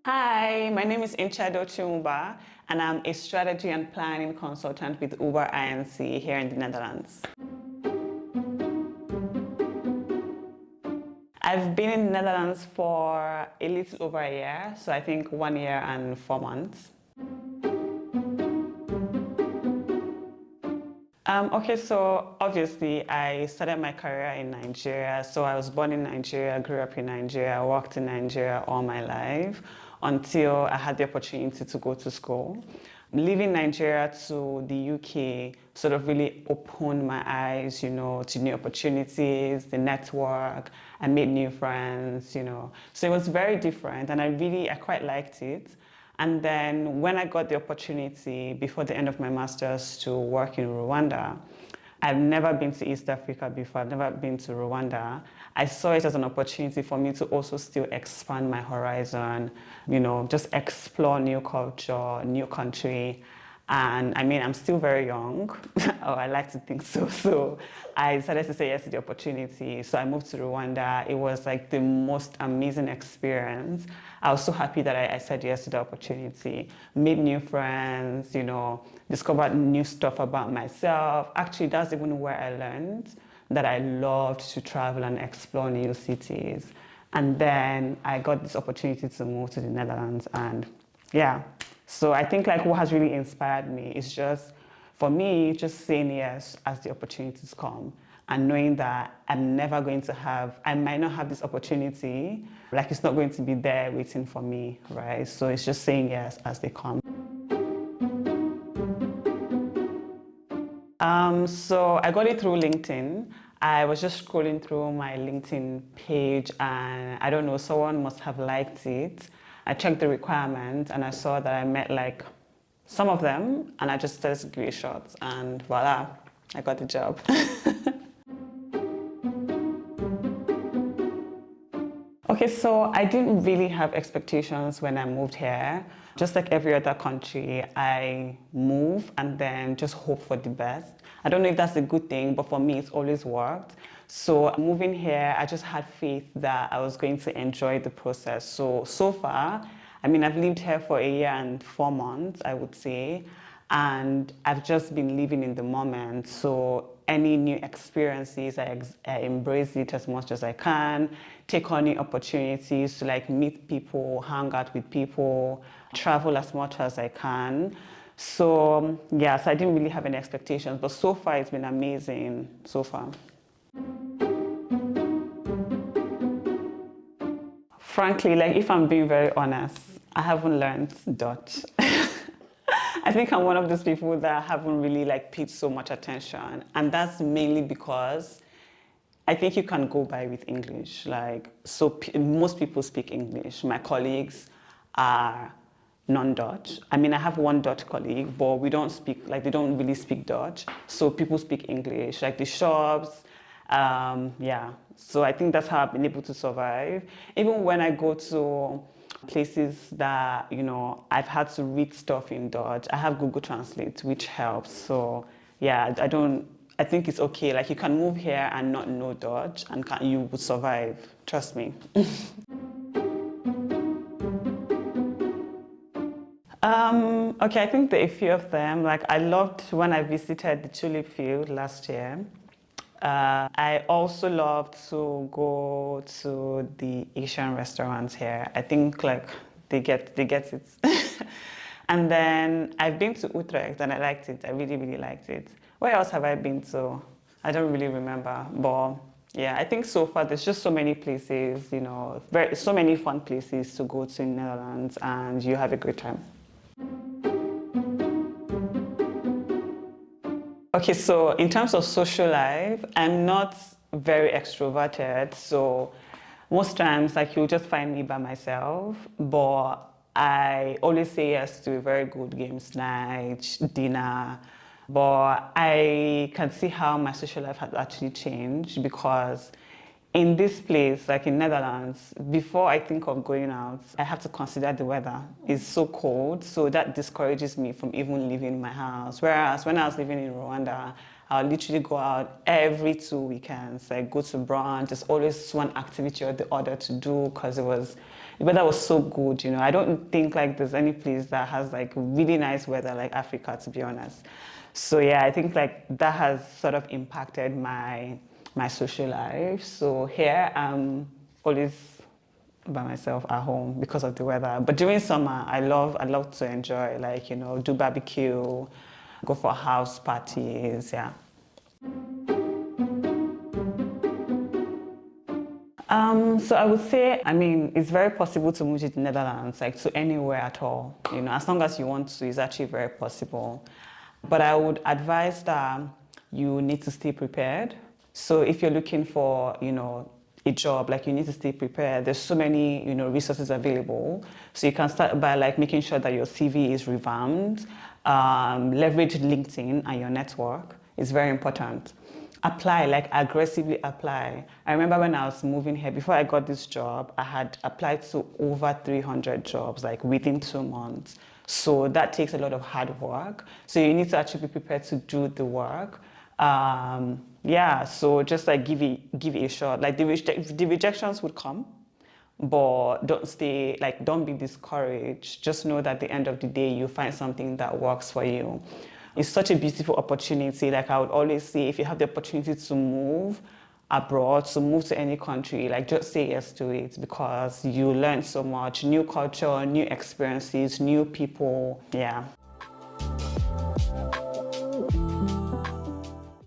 Hi, my name is Nchedo Chinwuba, and I'm a strategy and planning consultant with Uber Inc. here in the Netherlands. I've been in the Netherlands for a little over a year, so I think 1 year and 4 months. Okay, so obviously I started my career in Nigeria. So I was born in Nigeria, grew up in Nigeria, worked in Nigeria all my life until I had the opportunity to go to school. Leaving Nigeria to the UK sort of really opened my eyes, to new opportunities, the network. I made new friends. So it was very different and I quite liked it. And then when I got the opportunity before the end of my master's to work in Rwanda, I've never been to East Africa before, I've never been to Rwanda. I saw it as an opportunity for me to also still expand my horizon, just explore new culture, new country. And I mean, I'm still very young, or I like to think so. So I decided to say yes to the opportunity. So I moved to Rwanda. It was like the most amazing experience. I was so happy that I said yes to the opportunity, made new friends, discovered new stuff about myself. Actually, that's even where I learned that I loved to travel and explore new cities. And then I got this opportunity to move to the Netherlands and yeah. So I think like what has really inspired me is just, for me, just saying yes as the opportunities come and knowing that I might not have this opportunity, like it's not going to be there waiting for me, right? So it's just saying yes as they come. So I got it through LinkedIn. I was just scrolling through my LinkedIn page and I don't know, someone must have liked it. I checked the requirements and I saw that I met like some of them and I just started to give it a shot and voila, I got the job. Okay, so I didn't really have expectations when I moved here. Just like every other country, I move and then just hope for the best. I don't know if that's a good thing, but for me, it's always worked. So moving here, I just had faith that I was going to enjoy the process. So far, I mean, I've lived here for 1 year and 4 months, I would say, and I've just been living in the moment. So any new experiences, I embrace it as much as I can, take on new opportunities to like meet people, hang out with people, travel as much as I can. So yes, I didn't really have any expectations, but so far it's been amazing so far. Frankly, like if I'm being very honest, I haven't learned Dutch. I think I'm one of those people that haven't really like paid so much attention, and that's mainly because I think you can go by with English. Like most people speak English. My colleagues are non-Dutch. I mean, I have one Dutch colleague, but we don't speak like they don't really speak Dutch. So people speak English, like the shops. Yeah. So I think that's how I've been able to survive. Even when I go to places that, I've had to read stuff in Dutch, I have Google Translate, which helps. So yeah, I think it's okay. Like you can move here and not know Dutch and you would survive. Trust me. Okay, I think there are a few of them. Like I loved when I visited the tulip field last year. I also love to go to the Asian restaurants here. I think like they get it. And then I've been to Utrecht and I liked it. I really, really liked it. Where else have I been to? I don't really remember. But yeah, I think so far there's just so many places, so many fun places to go to in Netherlands and you have a great time. Okay, so in terms of social life, I'm not very extroverted. So most times, like you'll just find me by myself. But I always say yes to a very good games night, dinner. But I can see how my social life has actually changed because in this place, like in Netherlands, before I think of going out, I have to consider the weather. It's so cold, so that discourages me from even leaving my house. Whereas when I was living in Rwanda, I'll literally go out every 2 weekends, like go to brunch. There's always one activity or the other to do because the weather was so good, you know. I don't think like there's any place that has like really nice weather like Africa, to be honest. So yeah, I think like that has sort of impacted my social life. So here I'm always by myself at home because of the weather. But during summer, I love to enjoy, like, you know, do barbecue, go for house parties, yeah. So I would say, I mean, it's very possible to move to the Netherlands, like to anywhere at all. You know, as long as you want to, it's actually very possible. But I would advise that you need to stay prepared. So if you're looking for, you know, a job, like you need to stay prepared. There's so many, you know, resources available. So you can start by like making sure that your CV is revamped, leverage LinkedIn and your network is very important. Apply, like aggressively apply. I remember when I was moving here, before I got this job, I had applied to over 300 jobs, like within 2 months. So that takes a lot of hard work. So you need to actually be prepared to do the work. Yeah, so just like give it a shot. Like the rejections would come, but don't be discouraged. Just know that at the end of the day, you find something that works for you. It's such a beautiful opportunity. Like I would always say, if you have the opportunity to move abroad, to move to any country, like just say yes to it because you learn so much, new culture, new experiences, new people. Yeah.